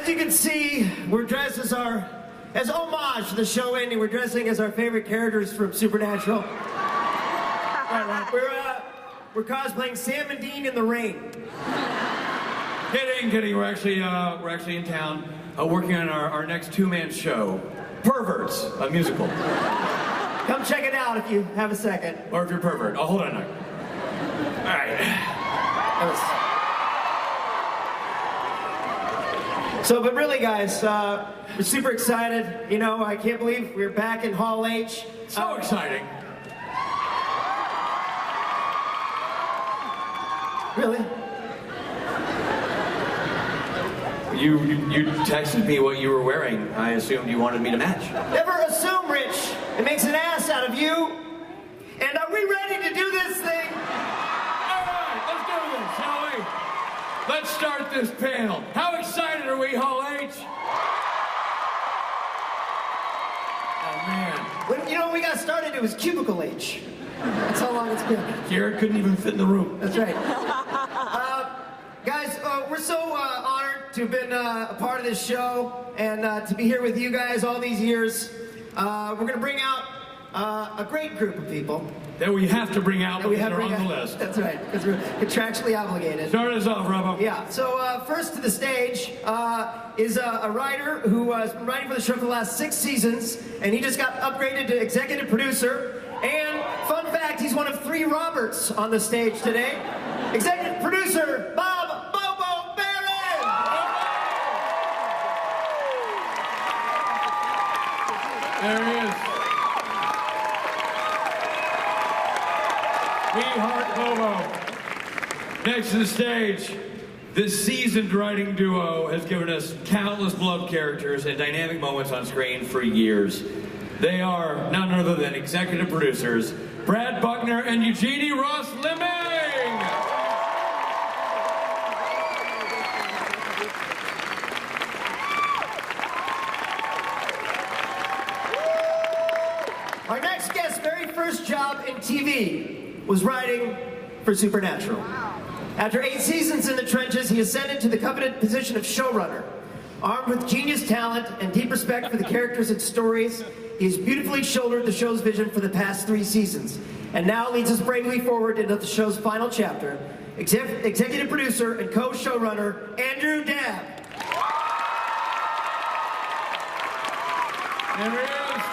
you can see, we're dressed as homage to the show ending. We're dressing as our favorite characters from Supernatural. We're cosplaying Sam and Dean in the rain. Kidding. We're actually in town working on our next two-man show, Perverts, a musical. Come check it out if you have a second. Or if you're a pervert. Oh, hold on a minute. All right. But really, guys, we're super excited. You know, I can't believe we're back in Hall H. So exciting. Really? You texted me what you were wearing. I assumed you wanted me to match. Never assume, Rich. It makes an ass out of you. And are we ready to do this thing? All right, let's do this, shall we? Let's start this panel. How excited are we, Hall H? Oh, man. When we got started, it was Cubicle H. That's how long it's been. Jared couldn't even fit in the room. That's right. Guys, we're so honored to have been a part of this show and to be here with you guys all these years. We're going to bring out a great group of people. That we have to bring out because they're on the list. That's right, because we're contractually obligated. Start us off, Robbo. Yeah, so first to the stage is a writer who has been writing for the show for the last 6 seasons, and he just got upgraded to executive producer. And fun fact, he's one of 3 Roberts on the stage today. Executive producer, Bob Bobo Barron! There he is. We heart Bobo. Next to the stage, this seasoned writing duo has given us countless beloved characters and dynamic moments on screen for years. They are none other than executive producers, Brad Buckner and Eugenie Ross Leming. Our next guest's very first job in TV was writing for Supernatural. After 8 seasons in the trenches, he ascended to the coveted position of showrunner. Armed with genius talent and deep respect for the characters and stories, he has beautifully shouldered the show's vision for the past 3 seasons, and now leads us bravely forward into the show's final chapter. Executive producer and co-showrunner, Andrew Dabb. There he is.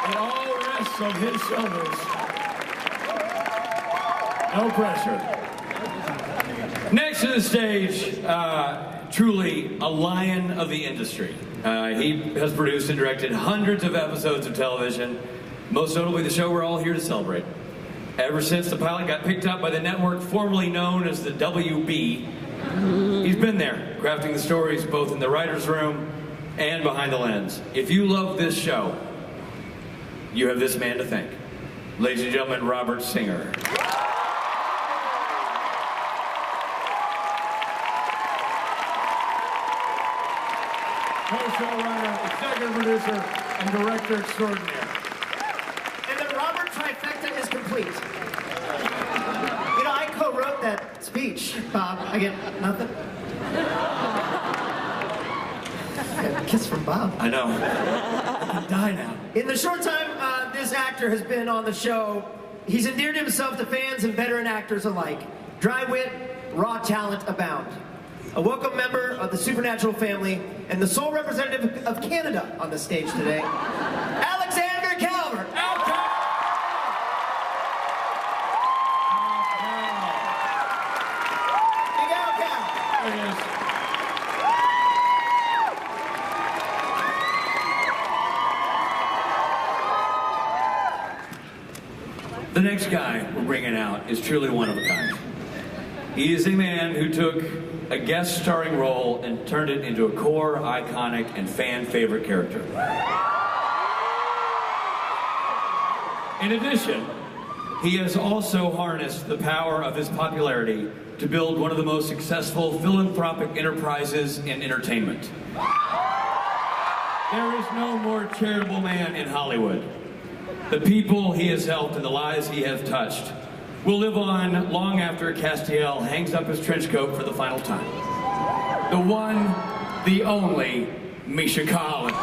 It all rests on his shoulders. No pressure. Next to the stage, truly a lion of the industry. He has produced and directed hundreds of episodes of television, most notably the show we're all here to celebrate. Ever since the pilot got picked up by the network formerly known as the WB, he's been there, crafting the stories both in the writer's room and behind the lens. If you love this show, you have this man to thank. Ladies and gentlemen, Robert Singer. Co-showrunner, executive producer, and director extraordinaire. And the Robert trifecta is complete. You know, I co-wrote that speech, Bob. I get nothing. I got a kiss from Bob. I know. I can die now. In the short time this actor has been on the show, he's endeared himself to fans and veteran actors alike. Dry wit, raw talent abound. A welcome member of the Supernatural family and the sole representative of Canada on the stage today, Alexander Calvert. Big Al Cal. There he is. The next guy we're bringing out is truly one of a kind. He is a man who took a guest starring role and turned it into a core, iconic, and fan-favorite character. In addition, he has also harnessed the power of his popularity to build one of the most successful philanthropic enterprises in entertainment. There is no more charitable man in Hollywood. The people he has helped and the lives he has touched will live on long after Castiel hangs up his trench coat for the final time. the one, the only, Misha Collins.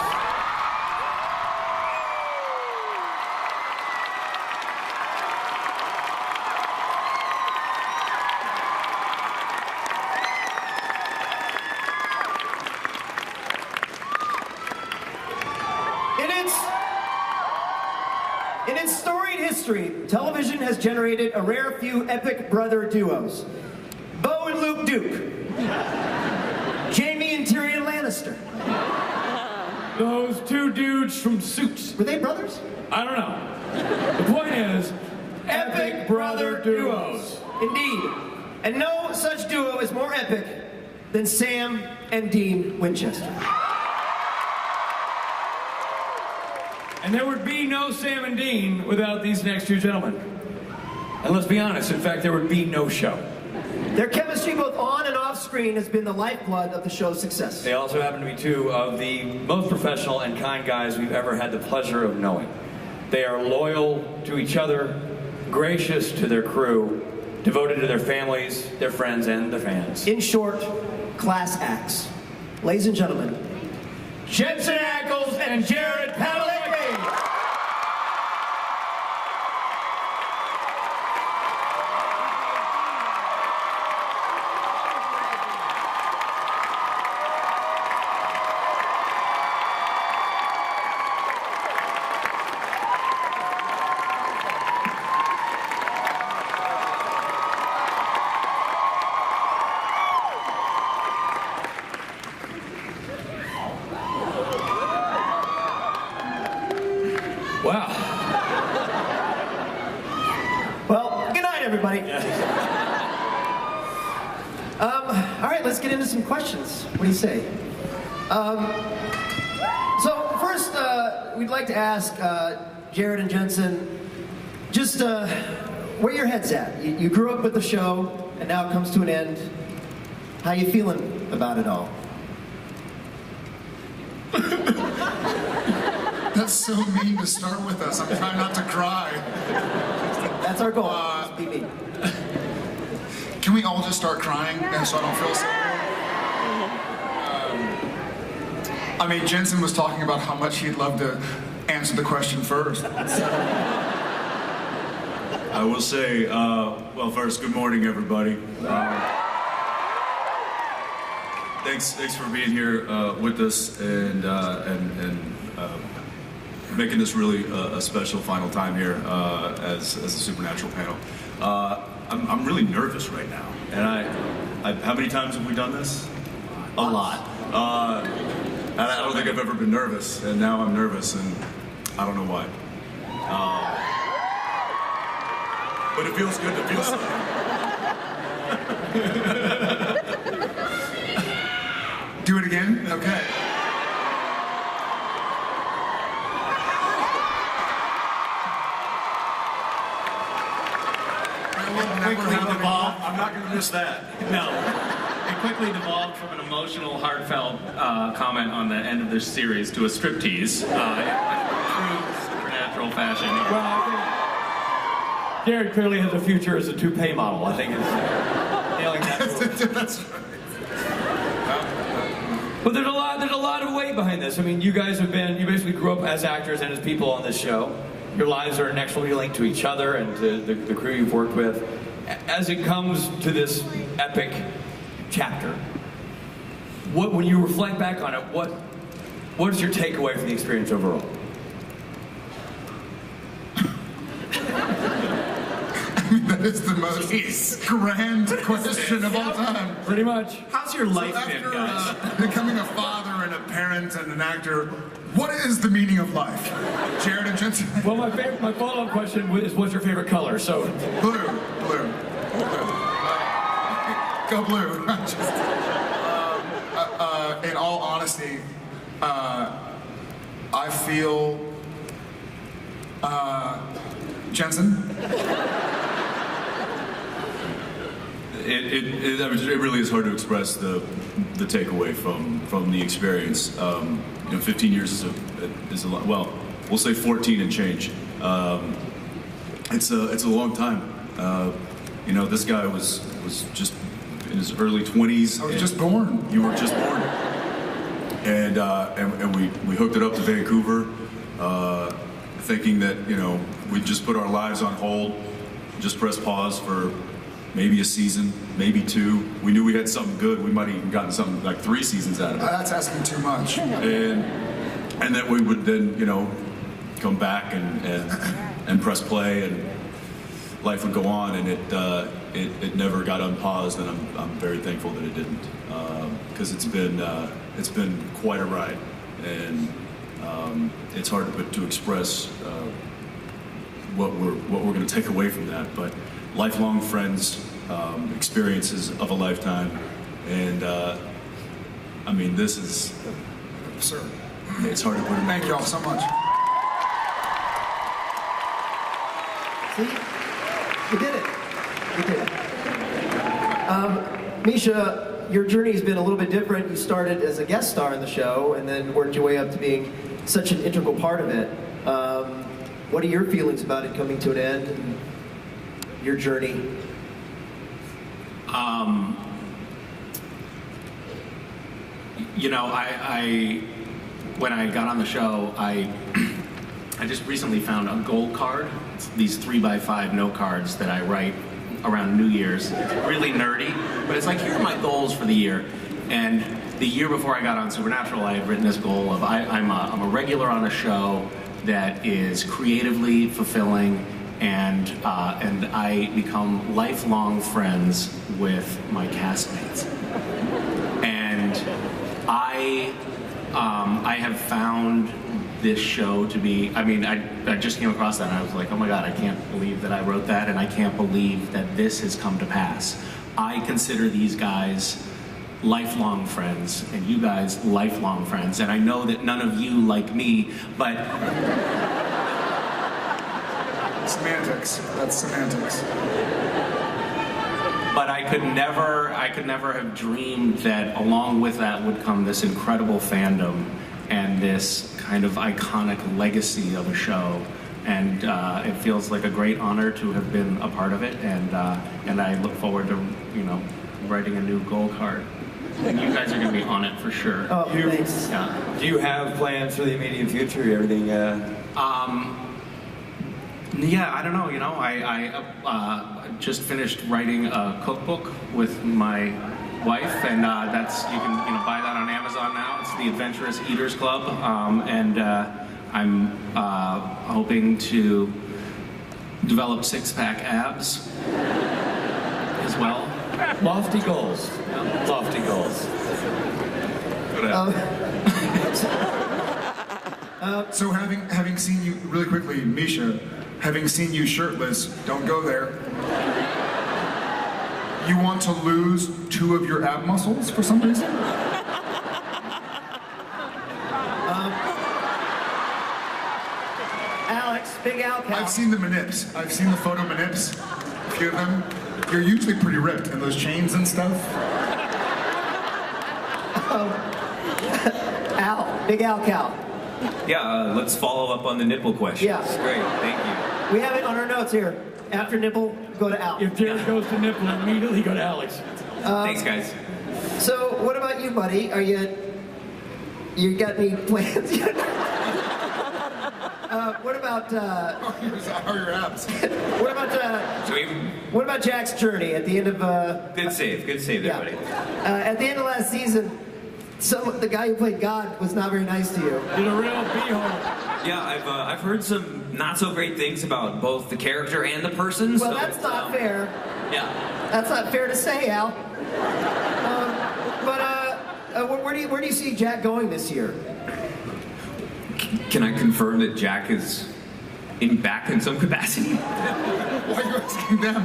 In its storied history, television has generated a rare few epic brother duos. Bo and Luke Duke. Jamie and Tyrion Lannister. Those two dudes from Suits. Were they brothers? I don't know. The point is, epic brother duos. Indeed. And no such duo is more epic than Sam and Dean Winchester. And there would be no Sam and Dean without these next two gentlemen. And let's be honest, in fact, there would be no show. Their chemistry both on and off screen has been the lifeblood of the show's success. They also happen to be two of the most professional and kind guys we've ever had the pleasure of knowing. They are loyal to each other, gracious to their crew, devoted to their families, their friends, and the fans. In short, class acts. Ladies and gentlemen, Jensen Ackles and Jared Padalecki. Wow. Well, good night, everybody. All right, let's get into some questions. What do you say? So first, we'd like to ask Jared and Jensen, just where your head's at. You grew up with the show, and now it comes to an end. How you feeling about it all? That's so mean to start with us. I'm trying not to cry. That's our goal. Just be me. Can we all just start crying and so I don't feel so bad? I mean, Jensen was talking about how much he'd love to answer the question first. I will say, well, first, good morning, everybody. Thanks for being here with us and making this really a special final time here as a Supernatural panel. I'm really nervous right now, and how many times have we done this? A lot. And I don't think I've ever been nervous, and now I'm nervous, and I don't know why. But it feels good to feel something. Do it again? Okay. I'm not going to miss that. No. It quickly devolved from an emotional, heartfelt comment on the end of this series to a striptease in true Supernatural fashion. Well, I think Jared clearly has a future as a toupee model. I think it's nailing that. That's right. But there's a lot of weight behind this. I mean, you guys you basically grew up as actors and as people on this show. Your lives are inexorably linked to each other and to the crew you've worked with. As it comes to this epic chapter, when you reflect back on it, what is your takeaway from the experience overall? That is the most grand question of all time. Pretty much. How's your life been, After guys? becoming a father and a parent and an actor, what is the meaning of life? Jared and Jensen? Well, my follow-up question is, what's your favorite color? So, Blue. Go blue. In all honesty, I feel Jensen? It really is hard to express the takeaway from the experience. 15 years is a lot. Well, we'll say 14 and change. It's a long time. This guy was just in his early 20s. I was just born. You were just born. And we hooked it up to Vancouver, thinking that, you know, we'd just put our lives on hold, just press pause for maybe a season, maybe 2. We knew we had something good. We might have even gotten something like 3 seasons out of it. That's asking too much. And then we would then, you know, come back and press play, and life would go on, and it never got unpaused, and I'm very thankful that it didn't, because it's been quite a ride, and it's hard to express what we're going to take away from that, but lifelong friends, experiences of a lifetime, and I mean, this is, Sir, it's hard to put in. thank you all so much. See? You did it. You did it. Misha, your journey has been a little bit different. You started as a guest star in the show and then worked your way up to being such an integral part of it. What are your feelings about it coming to an end and your journey? You know, I when I got on the show, I just recently found a gold card. It's these 3x5 note cards that I write around New Year's. It's really nerdy, but it's like, here are my goals for the year. And the year before I got on Supernatural, I had written this goal of I'm a regular on a show that is creatively fulfilling, and I become lifelong friends with my castmates. And I have found this show to be, I mean, I just came across that and I was like, oh my God, I can't believe that I wrote that, and I can't believe that this has come to pass. I consider these guys lifelong friends, and you guys lifelong friends, and I know that none of you like me, but... Semantics. That's semantics. But I could never have dreamed that along with that would come this incredible fandom and this kind of iconic legacy of a show. And it feels like a great honor to have been a part of it. And I look forward to, you know, writing a new goal card. And you guys are going to be on it for sure. Oh, thanks. Do you have plans for the immediate future? Everything? Yeah, I don't know. You know, I just finished writing a cookbook with my wife, and that's, you can buy that on Amazon now. It's the Adventurous Eaters Club, and I'm hoping to develop 6-pack abs as well. Lofty goals. Lofty goals. So having seen you, really quickly, Misha, having seen you shirtless, don't go there. You want to lose 2 of your ab muscles for some reason? Alex, Big Al Cal. I've seen the manips. I've seen the photo manips. A few of them. You're usually pretty ripped, and those chains and stuff. Al, Big Al Cal. Yeah, let's follow up on the nipple question. Yeah. That's great, thank you. We have it on our notes here. After nipple, go to Al. If Jared goes to nipple, immediately go to Alex. Thanks, guys. So, what about you, buddy? You got any plans yet? What about, How are your abs? what about Jack's journey at the end of, Good save there, buddy. at the end of last season, the guy who played God was not very nice to you. Did a real beehole. Yeah, I've heard some not so great things about both the character and the person. Well, so that's not fair. Yeah. That's not fair to say, Al. Where do you see Jack going this year? Can I confirm that Jack is back in some capacity? Why are you asking them?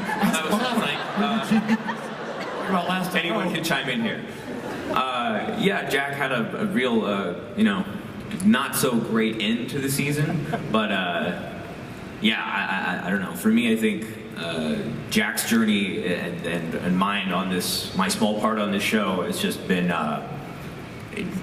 Anyone can chime in here. Yeah, Jack had a real, not so great end to the season, but yeah, I don't know. For me, I think Jack's journey and mine on this, my small part on this show, has just been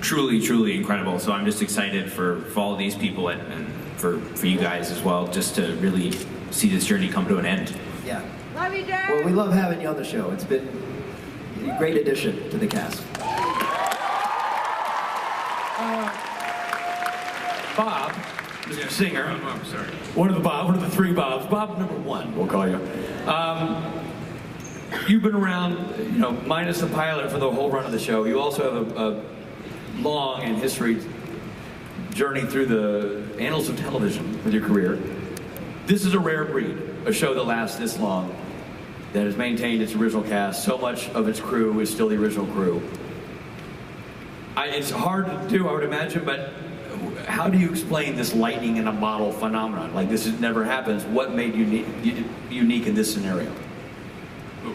truly, truly incredible. So I'm just excited for all of these people and for you guys as well, just to really see this journey come to an end. Yeah. Love you, Jack. Well, we love having you on the show. It's been a great addition to the cast. Bob, Mr. Singer. I'm sorry. One of the three Bobs. Bob number one, we'll call you. You've been around, minus the pilot for the whole run of the show. You also have a long and history journey through the annals of television with your career. This is a rare breed, a show that lasts this long, that has maintained its original cast. So much of its crew is still the original crew. It's hard to do, I would imagine, but how do you explain this lightning in a bottle phenomenon? Like, this never happens. What made you unique in this scenario?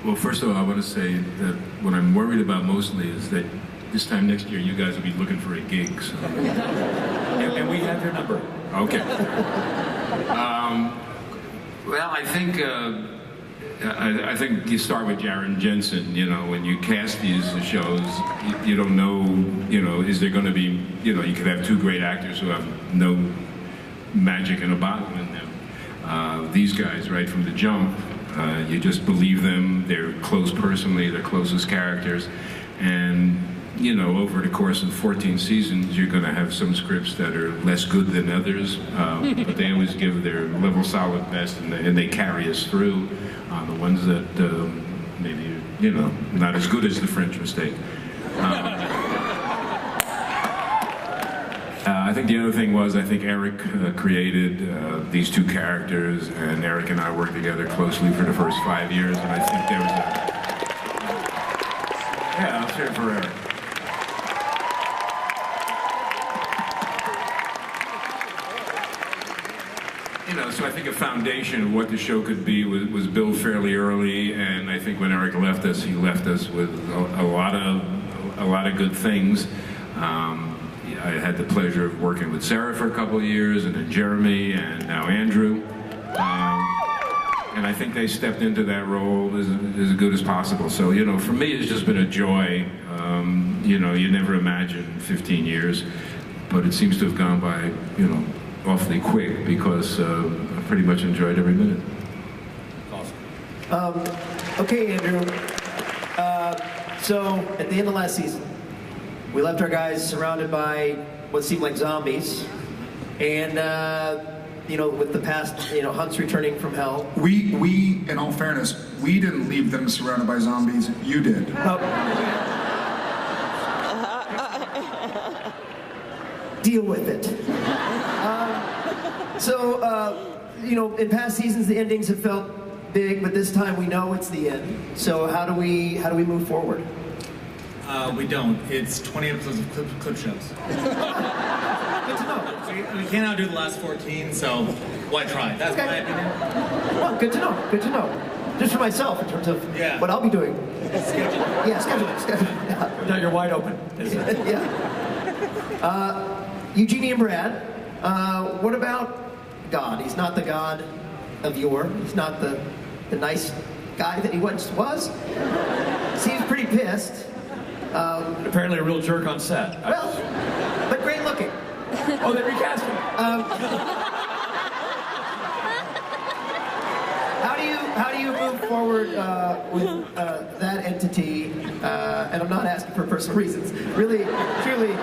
Well, first of all, I want to say that what I'm worried about mostly is that this time next year you guys will be looking for a gig. So. And we have your number. Okay. Well, I think you start with Jaren Jensen. When you cast these shows, you don't know. Is there going to be? You could have two great actors who have no magic in a bottle in them. These guys, right from the jump, you just believe them. They're close personally. They're closest characters, and over the course of 14 seasons, you're going to have some scripts that are less good than others, but they always give their level solid best, and they carry us through. The ones that maybe, not as good as The French Mistake. I think the other thing was, I think Eric created these two characters, and Eric and I worked together closely for the first 5 years, and I think there was Yeah, let's hear it for Eric. So I think a foundation of what the show could be was built fairly early, and I think when Eric left us, he left us with a lot of good things. I had the pleasure of working with Sarah for a couple of years, and then Jeremy, and now Andrew. And I think they stepped into that role as good as possible. So, for me, it's just been a joy. You never imagine 15 years, but it seems to have gone by, awfully quick, because I pretty much enjoyed every minute. Awesome. Okay, Andrew. So at the end of last season, we left our guys surrounded by what seemed like zombies, and with the past, Hunt's returning from hell. We, in all fairness, we didn't leave them surrounded by zombies. You did. Deal with it. In past seasons, the endings have felt big, but this time we know it's the end. So how do we move forward? We don't. It's 20 episodes of clip shows. Good to know. We can't outdo the last 14, so why try? That's my opinion. Well, good to know. Good to know. Just for myself, in terms of what I'll be doing. Schedule. Yeah, schedule. Yeah. Now you're wide open. Yeah. Eugenie and Brad, what about God? He's not the God of yore. He's not the nice guy that he once was. Seems pretty pissed. Apparently a real jerk on set. Well, but great looking. Oh, they recast him. How do you move forward with that entity? And I'm not asking for personal reasons. Really, truly,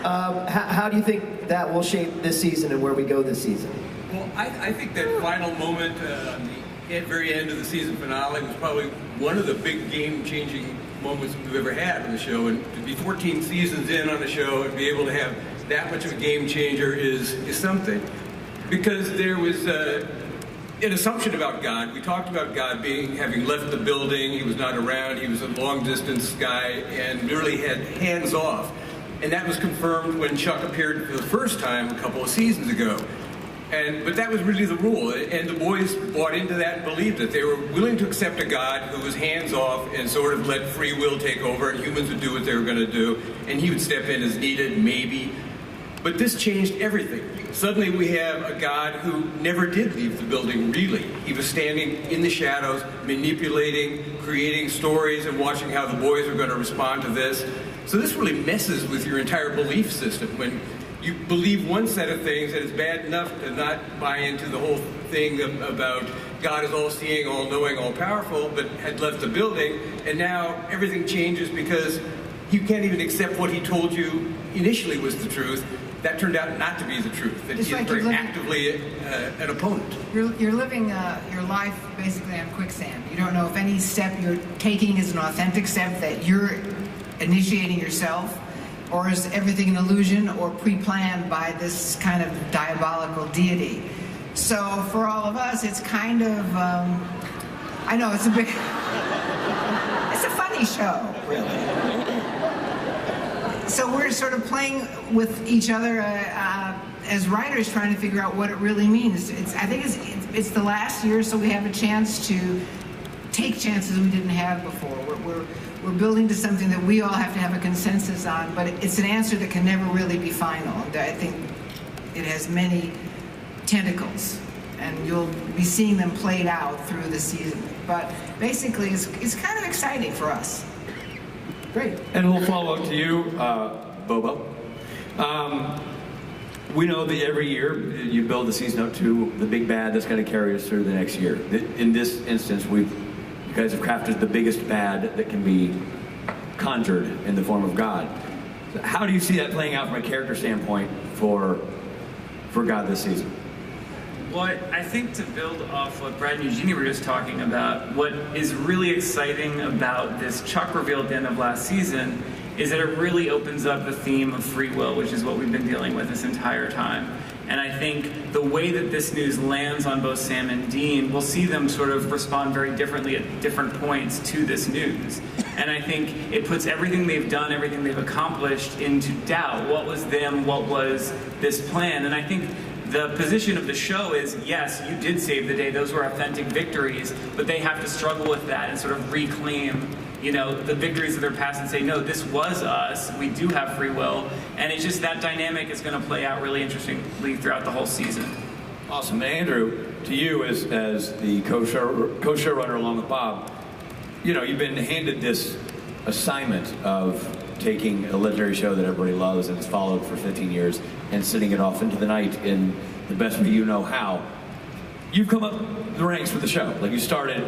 how do you think that will shape this season and where we go this season? Well, I think that final moment on the very end of the season finale was probably one of the big game-changing moments we've ever had on the show. And to be 14 seasons in on the show and be able to have that much of a game changer is something. Because there was an assumption about God. We talked about God having left the building. He was not around. He was a long-distance guy and really had hands off. And that was confirmed when Chuck appeared for the first time a couple of seasons ago. But that was really the rule, and the boys bought into that and believed it. They were willing to accept a God who was hands-off and sort of let free will take over, and humans would do what they were going to do, and he would step in as needed, maybe. But this changed everything. Suddenly we have a God who never did leave the building, really. He was standing in the shadows, manipulating, creating stories, and watching how the boys are going to respond to this. So this really messes with your entire belief system. When you believe one set of things, and it's bad enough to not buy into the whole thing about God is all-seeing, all-knowing, all-powerful, but had left the building, and now everything changes because you can't even accept what he told you initially was the truth. That turned out not to be the truth. That he's very actively an opponent. You're living your life basically on quicksand. You don't know if any step you're taking is an authentic step that you're initiating yourself, or is everything an illusion or pre-planned by this kind of diabolical deity. So for all of us, it's kind of, I know it's a big, it's a funny show, really. So we're sort of playing with each other as writers, trying to figure out what it really means. I think it's the last year, so we have a chance to take chances we didn't have before. We're building to something that we all have to have a consensus on, but it's an answer that can never really be final. I think it has many tentacles, and you'll be seeing them played out through the season. But basically, it's kind of exciting for us. Great. And we'll follow up to you, Bobo. We know that every year you build the season up to the big bad that's going to carry us through the next year. In this instance, you guys have crafted the biggest bad that can be conjured in the form of God. So how do you see that playing out from a character standpoint for God this season? Well, I think to build off what Brad and Eugenie were just talking about, what is really exciting about this Chuck reveal at the end of last season is that it really opens up the theme of free will, which is what we've been dealing with this entire time. And I think the way that this news lands on both Sam and Dean, we'll see them sort of respond very differently at different points to this news. And I think it puts everything they've done, everything they've accomplished into doubt. What was them? What was this plan? And I think the position of the show is, yes, you did save the day. Those were authentic victories, but they have to struggle with that and sort of reclaim, the victories of their past and say, no, this was us. We do have free will. And it's just that dynamic is going to play out really interestingly throughout the whole season. Awesome. Andrew, to you as the co-showrunner along with Bob, you've been handed this assignment of taking a legendary show that everybody loves and has followed for 15 years and sending it off into the night in the best way you know how. You've come up the ranks for the show. Like, you started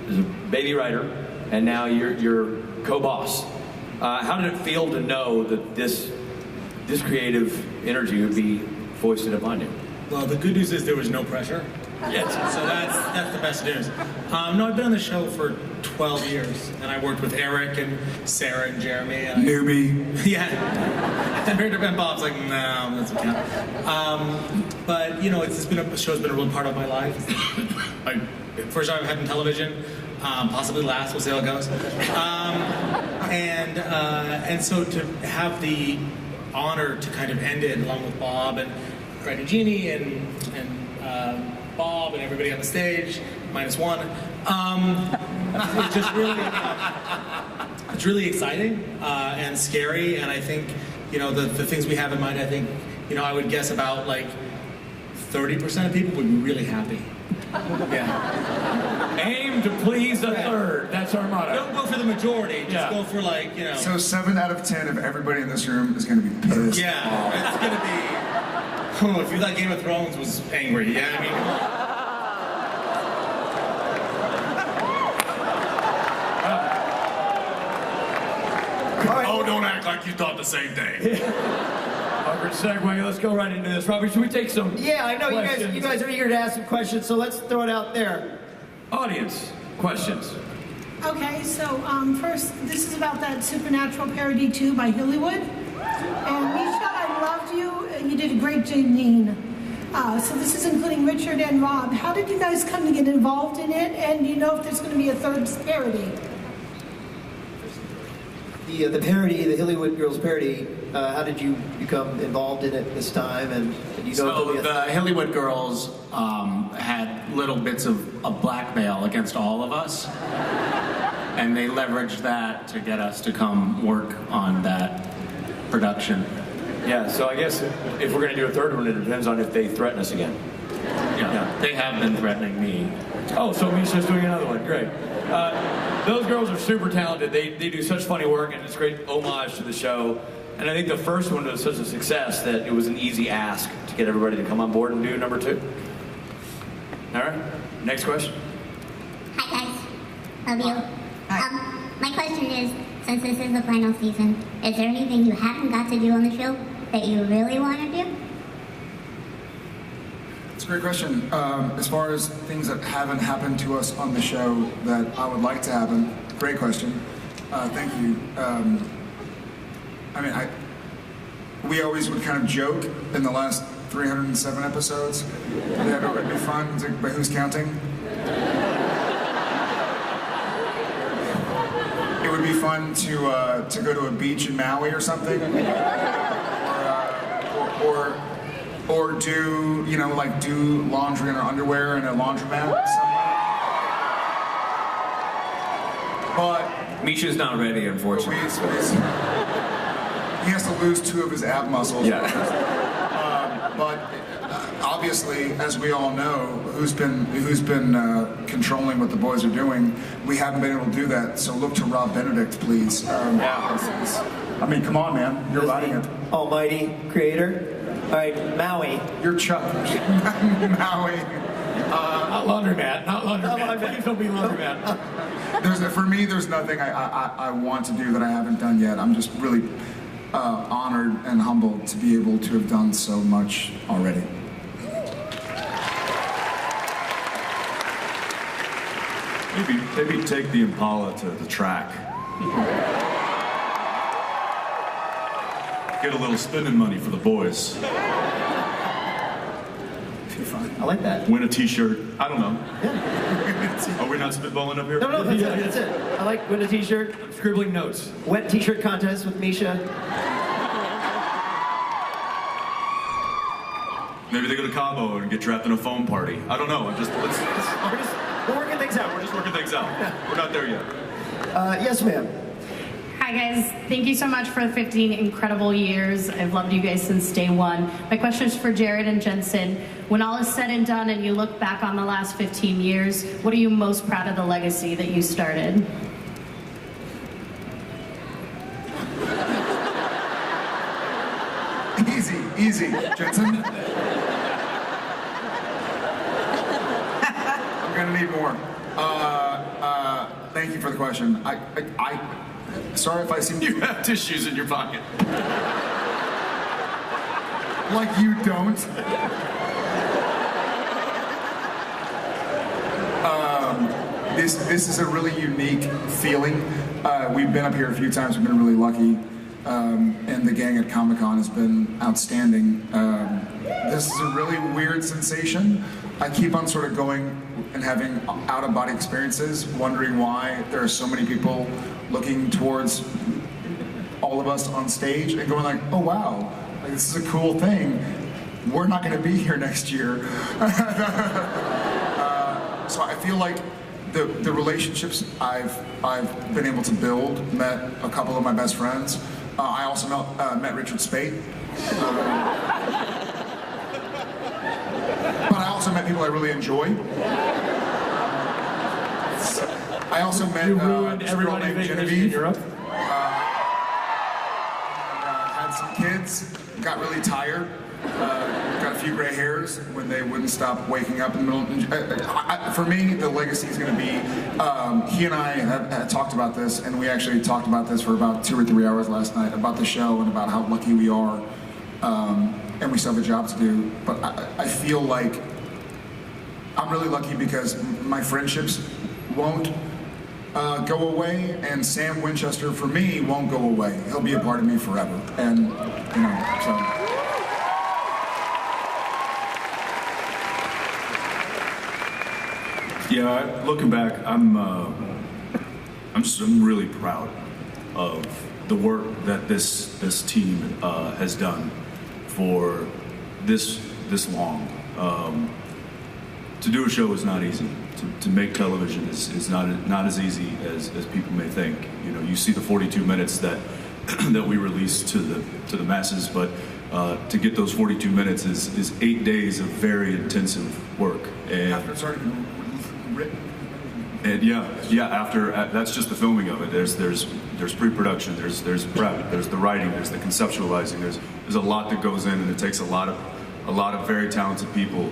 as a baby writer, and now you're co-boss. How did it feel to know that this creative energy would be foisted upon you? Well, the good news is there was no pressure. Yes. So that's the best news. No, I've been on the show for 12 years, and I worked with Eric and Sarah and Jeremy. And Newbie. Yeah. Compared to Ben Bob's like, no, that doesn't count. But the show's been a real part of my life. First time I've had in television, possibly last. We'll see how it goes. And so to have the honor to kind of end it along with Bob and Brad and Jeannie and Bob and everybody on the stage, minus one. It's just really, it's really exciting and scary. And I think, the things we have in mind, I think, I would guess about like 30% of people would be really happy. Yeah. Aim to please a third. That's our motto. Don't go for the majority. Just go for So 7 out of 10 of everybody in this room is going to be pissed. Yeah, it's going to be. Oh, if you thought Game of Thrones was angry, yeah, I mean, come on. Oh, don't act like you thought the same thing. Awkward segue. Let's go right into this. Robbie, should we take some Yeah, I know questions? you guys are eager to ask some questions, so let's throw it out there. Audience questions. Okay, so first, this is about that Supernatural parody 2 by Hollywood. And Misha, I loved you. You did a great Janine. So this is including Richard and Rob. How did you guys come to get involved in it? And do you know if there's going to be a third parody? The parody, the Hollywood Girls parody, how did you become involved in it this time? And So the Hollywood Girls had little bits of blackmail against all of us. And they leveraged that to get us to come work on that production. Yeah, so I guess if we're going to do a third one, it depends on if they threaten us again. Yeah, they have been threatening me. Oh, so Misha's doing another one. Great. Those girls are super talented. They do such funny work, and it's a great homage to the show. And I think the first one was such a success that it was an easy ask to get everybody to come on board and do number 2. All right, next question. Hi guys, love you. My question is, since this is the final season, is there anything you haven't got to do on the show that you really want to do? It's a great question. As far as things that haven't happened to us on the show that I would like to happen, great question. Thank you. We always would kind of joke in the last 307 episodes that it would be fun, but who's counting? It would be fun to go to a beach in Maui or something, or do do laundry in our underwear in a laundromat somewhere. But Misha's not ready, unfortunately. He has to lose 2 of his ab muscles. Yeah. But obviously, as we all know, who's been controlling what the boys are doing, we haven't been able to do that. So look to Rob Benedict, please. I mean, come on, man, you're writing it. Almighty creator. All right, Maui. You're Chuck. Maui. Not laundromat. Please don't be laundromat. For me, there's nothing I want to do that I haven't done yet. I'm just really honored and humbled to be able to have done so much already. Maybe take the Impala to the track. Get a little spending money for the boys. I like that. Win a t-shirt. I don't know. Are we not spitballing up here? No, that's it. I like win a t-shirt. Scribbling notes. Wet t-shirt contest with Misha. Maybe they go to Cabo and get trapped in a foam party. I don't know. We're working things out. We're just working things out. We're not there yet. Yes, ma'am. Hi guys, thank you so much for the 15 incredible years. I've loved you guys since day one. My question is for Jared and Jensen. When all is said and done and you look back on the last 15 years, what are you most proud of the legacy that you started? Easy, Jensen. I'm gonna need more. Thank you for the question. Sorry if I seem... You have tissues in your pocket. Like you don't. This is a really unique feeling. We've been up here a few times. We've been really lucky. And the gang at Comic-Con has been outstanding. This is a really weird sensation. I keep on sort of going and having out-of-body experiences, wondering why there are so many people looking towards all of us on stage and going like, oh wow, like, this is a cool thing. We're not going to be here next year. So I feel like the relationships I've been able to build, met a couple of my best friends. I also met Richard Speight. But I also met people I really enjoy. I also met this girl named Genevieve. In Europe. Had some kids, got really tired, got a few gray hairs when they wouldn't stop waking up in the middle. For me, the legacy is going to be, he and I had talked about this, and we actually talked about this for about 2 or 3 hours last night, about the show and about how lucky we are, and we still have a job to do. But I feel like I'm really lucky because my friendships won't go away, and Sam Winchester, for me, won't go away. He'll be a part of me forever. And, you know, so... Yeah, looking back, I'm really proud of the work that this team has done for this long. To do a show is not easy. To make television is not as easy as people may think. You know, you see the 42 minutes that that we release to the masses, but to get those 42 minutes is 8 days of very intensive work. And after it's already been written. And after that's just the filming of it. There's there's pre-production, there's prep, there's the writing, there's the conceptualizing. There's a lot that goes in, and it takes a lot of very talented people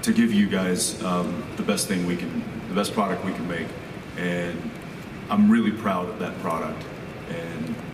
to give you guys the best product we can make. And I'm really proud of that product. And